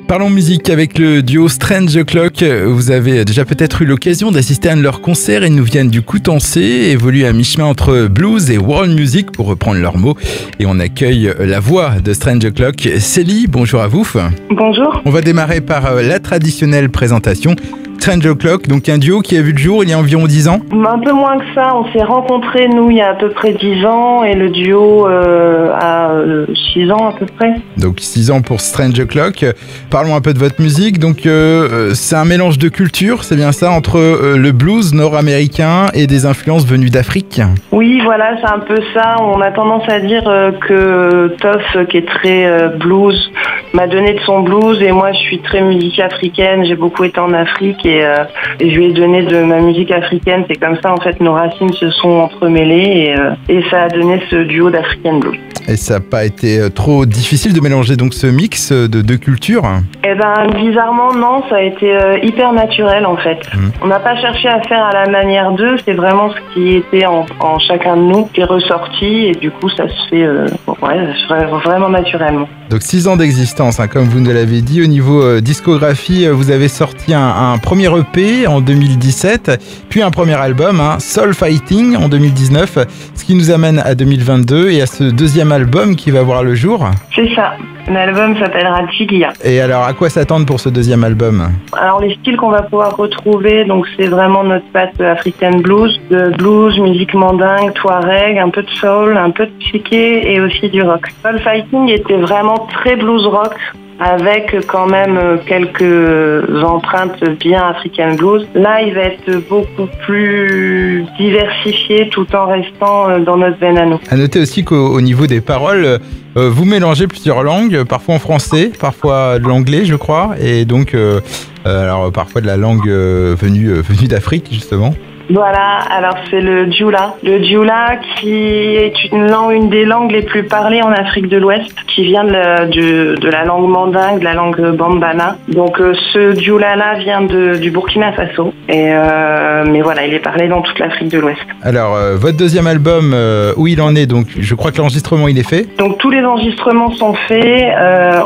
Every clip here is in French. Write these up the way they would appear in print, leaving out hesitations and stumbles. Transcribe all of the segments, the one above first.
Parlons musique avec le duo Strange Clock. Vous avez déjà peut-être eu l'occasion d'assister à un de leurs concerts. Ils nous viennent du Coutançais, évoluent à mi-chemin entre blues et world music pour reprendre leurs mots. Et on accueille la voix de Strange Clock. Célie, bonjour à vous. Bonjour. On va démarrer par la traditionnelle présentation. Strange Clock, donc un duo qui a vu le jour il y a environ 10 ans. Un peu moins que ça, on s'est rencontrés nous il y a à peu près 10 ans et le duo a 6 ans à peu près. Donc 6 ans pour Strange Clock. Parlons un peu de votre musique. Donc c'est un mélange de cultures, c'est bien ça, entre le blues nord-américain et des influences venues d'Afrique. Oui, voilà, c'est un peu ça. On a tendance à dire que Toff, qui est très blues, m'a donné de son blues et moi je suis très musique africaine, j'ai beaucoup été en Afrique et je lui ai donné de ma musique africaine. C'est comme ça en fait nos racines se sont entremêlées et ça a donné ce duo d'African Blues. Et ça n'a pas été trop difficile de mélanger donc ce mix de deux cultures? Eh ben bizarrement non, ça a été hyper naturel en fait. On n'a pas cherché à faire à la manière d'eux, c'est vraiment ce qui était en chacun de nous qui est ressorti et du coup ça se fait vraiment naturellement. Donc 6 ans d'existence, comme vous nous l'avez dit. Au niveau discographie, vous avez sorti un premier EP en 2017, puis un premier album, Soul Fighting, en 2019, ce qui nous amène à 2022 et à ce deuxième album qui va voir le jour. C'est ça. L'album s'appellera Tiglia. Et alors, à quoi s'attendre pour ce deuxième album? Alors, les styles qu'on va pouvoir retrouver, donc c'est vraiment notre patte African Blues, de blues, musique mandingue, touareg, un peu de soul, un peu de psyché et aussi du rock. Soul Fighting était vraiment très blues rock, avec quand même quelques empreintes bien African Blues. Là, il va être beaucoup plus diversifié tout en restant dans notre veine à nous. À noter aussi qu'au niveau des paroles, vous mélangez plusieurs langues, parfois en français, parfois de l'anglais, je crois, et donc alors parfois de la langue venue d'Afrique, justement. Voilà, alors c'est le dioula. Le dioula qui est une des langues les plus parlées en Afrique de l'Ouest, qui vient de la langue mandingue, de la langue bambana. Donc ce dioula-là vient du Burkina Faso. Mais voilà, il est parlé dans toute l'Afrique de l'Ouest. Alors, votre deuxième album, où il en est, donc je crois que l'enregistrement il est fait. Donc tous les enregistrements sont faits.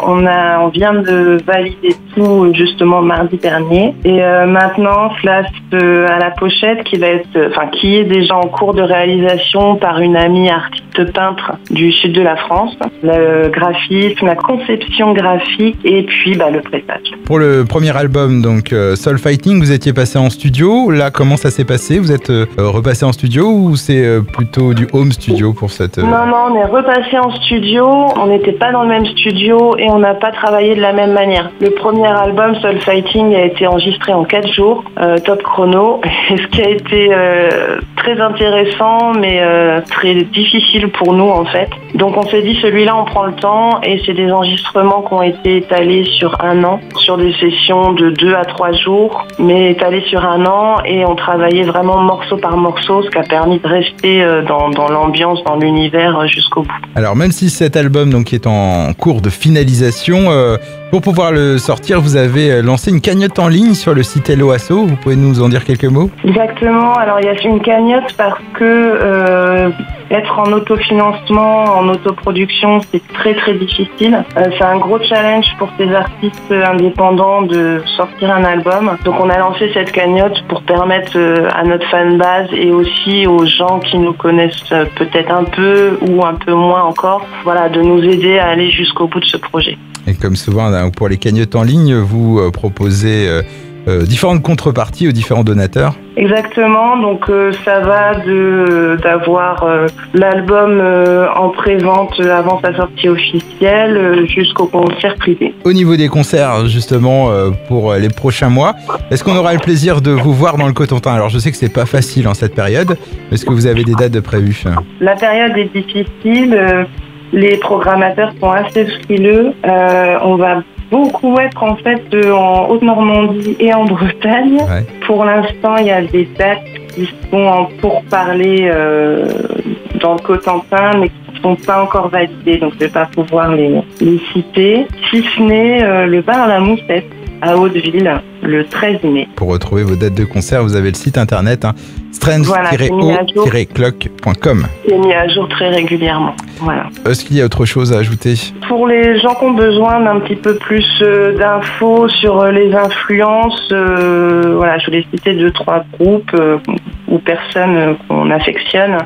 On vient de valider tout justement mardi dernier. Et maintenant, place à la pochette qui est déjà en cours de réalisation par une amie artiste peintre du sud de la France. Le graphisme, la conception graphique et puis le pressage. Pour le premier album, donc Soul Fighting, vous étiez passé en studio. Là, comment ça s'est passé? Vous êtes repassé en studio ou c'est plutôt du home studio pour cette... Non, on est repassé en studio. On n'était pas dans le même studio et on n'a pas travaillé de la même manière. Le premier album, Soul Fighting, a été enregistré en 4 jours, top chrono. Et ce qui a été très intéressant mais très difficile pour nous en fait. Donc on s'est dit celui-là on prend le temps et c'est des enregistrements qui ont été étalés sur 1 an, sur des sessions de 2 à 3 jours, mais étalés sur 1 an et on travaillait vraiment morceau par morceau, ce qui a permis de rester dans l'ambiance, dans l'univers jusqu'au bout. Alors même si cet album donc est en cours de finalisation, pour pouvoir le sortir, vous avez lancé une cagnotte en ligne sur le site Hello Asso. Vous pouvez nous en dire quelques mots? Exactement. Alors il y a une cagnotte parce que être en autofinancement, en autoproduction, c'est très très difficile. C'est un gros challenge pour ces artistes indépendants de sortir un album. Donc on a lancé cette cagnotte pour permettre à notre fanbase et aussi aux gens qui nous connaissent peut-être un peu ou un peu moins encore, de nous aider à aller jusqu'au bout de ce projet. Et comme souvent pour les cagnottes en ligne, vous proposez différentes contreparties aux différents donateurs. Exactement, donc ça va d'avoir l'album en prévente avant sa sortie officielle jusqu'au concert privé. Au niveau des concerts, justement, pour les prochains mois, est-ce qu'on aura le plaisir de vous voir dans le Cotentin? Alors je sais que c'est pas facile en cette période, mais est-ce que vous avez des dates de prévues? La période est difficile, les programmateurs sont assez frileux, on va beaucoup être en fait en Haute-Normandie et en Bretagne. Ouais. Pour l'instant, il y a des dates qui sont en pourparlers dans le Cotentin, mais qui ne sont pas encore validées, donc je ne vais pas pouvoir les citer. Si ce n'est le bar à la Moussette. à Hauteville le 13 mai. Pour retrouver vos dates de concert, vous avez le site internet strange-o-clock.com. C'est mis à jour très régulièrement. Voilà. Est-ce qu'il y a autre chose à ajouter? Pour les gens qui ont besoin d'un petit peu plus d'infos sur les influences, je voulais citer 2-3 groupes ou personnes qu'on affectionne.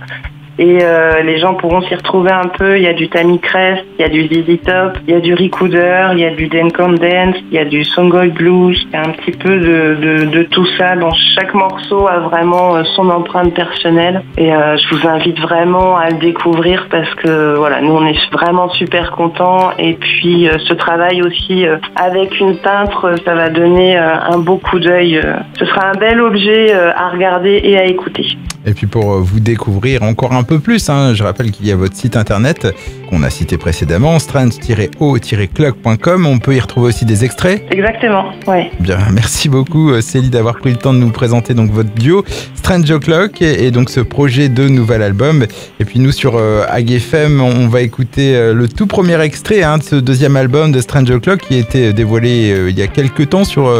Et les gens pourront s'y retrouver un peu. Il y a du Tammy Crest, il y a du ZZ Top, il y a du Rick Hooder, il y a du Dan Can Dance, il y a du Songold Blues. Il y a un petit peu de tout ça. Dans chaque morceau a vraiment son empreinte personnelle. Et je vous invite vraiment à le découvrir parce que nous on est vraiment super contents. Et puis ce travail aussi avec une peintre, ça va donner un beau coup d'œil. Ce sera un bel objet à regarder et à écouter. Et puis pour vous découvrir encore un peu plus, je rappelle qu'il y a votre site internet qu'on a cité précédemment, strange-o-clock.com. On peut y retrouver aussi des extraits. Exactement, oui. Bien, merci beaucoup Célie d'avoir pris le temps de nous présenter donc votre duo Strange O'Clock et donc ce projet de nouvel album. Et puis nous sur Ag FM, on va écouter le tout premier extrait de ce deuxième album de Strange O'Clock qui a été dévoilé il y a quelques temps sur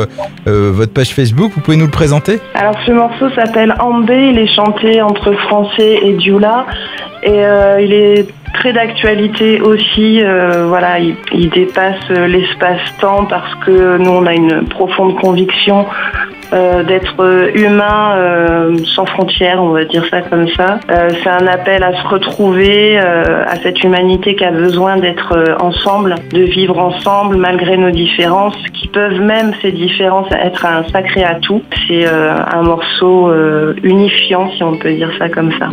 votre page Facebook. Vous pouvez nous le présenter? Alors ce morceau s'appelle Ambé, il est chanté entre français et dioula et il est très d'actualité aussi, il dépasse l'espace-temps parce que nous on a une profonde conviction d'être humain sans frontières, on va dire ça comme ça. C'est un appel à se retrouver, à cette humanité qui a besoin d'être ensemble, de vivre ensemble malgré nos différences, qui peuvent même ces différences être un sacré atout. C'est un morceau unifiant, si on peut dire ça comme ça.